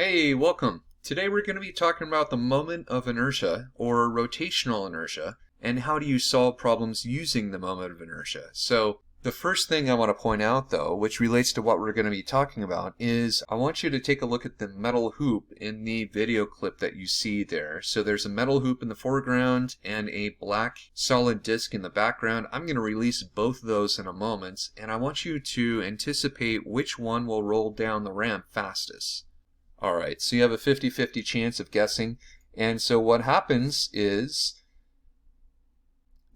Hey, welcome. Today we're going to be talking about the moment of inertia, or rotational inertia, and how do you solve problems using the moment of inertia. So the first thing I want to point out, though, which relates to what we're going to be talking about, is I want you to take a look at the metal hoop in the video clip that you see there. So there's a metal hoop in the foreground and a black solid disc in the background. I'm going to release both of those in a moment, and I want you to anticipate which one will roll down the ramp fastest. Alright, so you have a 50-50 chance of guessing, and so what happens is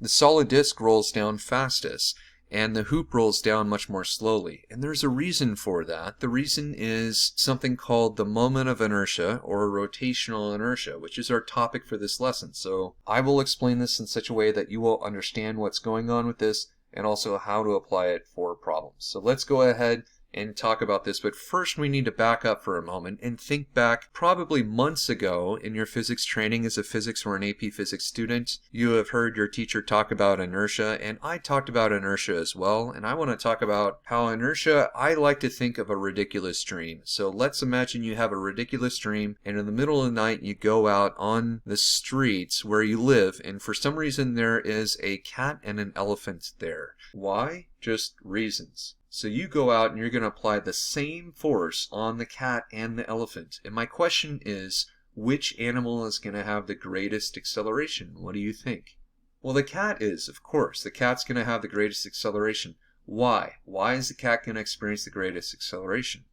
the solid disk rolls down fastest, and the hoop rolls down much more slowly. And there's a reason for that. The reason is something called the moment of inertia, or rotational inertia, which is our topic for this lesson. So I will explain this in such a way that you will understand what's going on with this, and also how to apply it for problems. So let's go ahead and talk about this, but first we need to back up for a moment and think back probably months ago in your physics training as a physics or an AP physics student. You have heard your teacher talk about inertia, and I talked about inertia as well, and I want to talk about how inertia, I like to think of a ridiculous dream. So let's imagine you have a ridiculous dream, and in the middle of the night you go out on the streets where you live, and for some reason there is a cat and an elephant there. Why? Just reasons. So you go out and you're going to apply the same force on the cat and the elephant. And my question is, which animal is going to have the greatest acceleration? What do you think? Well, the cat is, of course. The cat's going to have the greatest acceleration. Why? Why is the cat going to experience the greatest acceleration?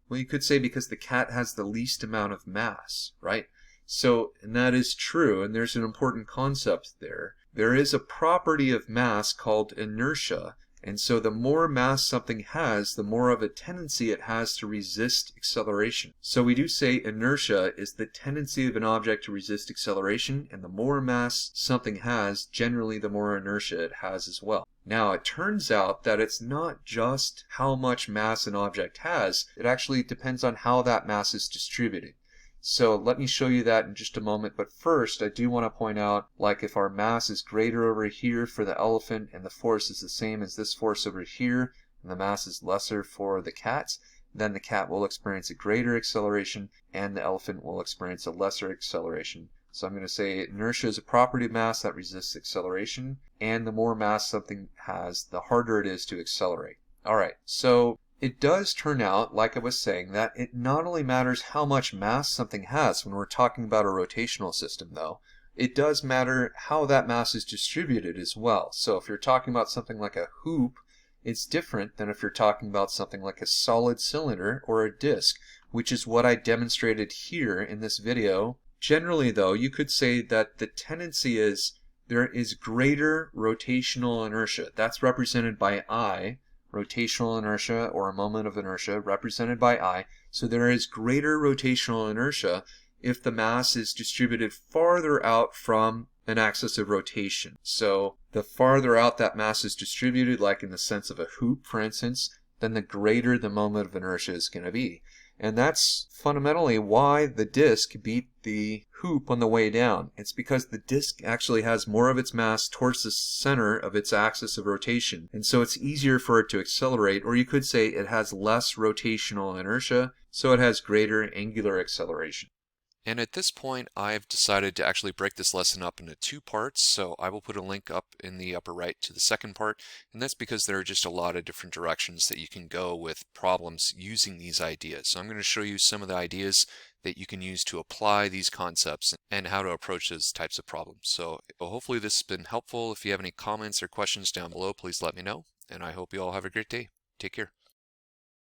Well, you could say because the cat has the least amount of mass, right? So, and that is true, and there's an important concept there. There is a property of mass called inertia. And so the more mass something has, the more of a tendency it has to resist acceleration. So we do say inertia is the tendency of an object to resist acceleration, and the more mass something has, generally the more inertia it has as well. Now it turns out that it's not just how much mass an object has, it actually depends on how that mass is distributed. So let me show you that in just a moment, but first I do want to point out, like if our mass is greater over here for the elephant and the force is the same as this force over here, and the mass is lesser for the cat, then the cat will experience a greater acceleration and the elephant will experience a lesser acceleration. So I'm going to say inertia is a property of mass that resists acceleration, and the more mass something has, the harder it is to accelerate. Alright, so it does turn out, like I was saying, that it not only matters how much mass something has when we're talking about a rotational system, though, it does matter how that mass is distributed as well. So if you're talking about something like a hoop, it's different than if you're talking about something like a solid cylinder or a disk, which is what I demonstrated here in this video. Generally, though, you could say that the tendency is there is greater rotational inertia. That's represented by I. Rotational inertia, or a moment of inertia, represented by I. So there is greater rotational inertia if the mass is distributed farther out from an axis of rotation. So the farther out that mass is distributed, like in the sense of a hoop, for instance, then the greater the moment of inertia is going to be. And that's fundamentally why the disk beat the hoop on the way down. It's because the disk actually has more of its mass towards the center of its axis of rotation, and so it's easier for it to accelerate, or you could say it has less rotational inertia, so it has greater angular acceleration. And at this point, I've decided to actually break this lesson up into two parts, so I will put a link up in the upper right to the second part, and that's because there are just a lot of different directions that you can go with problems using these ideas. So I'm going to show you some of the ideas that you can use to apply these concepts and how to approach those types of problems. So hopefully this has been helpful. If you have any comments or questions down below, please let me know, and I hope you all have a great day. Take care.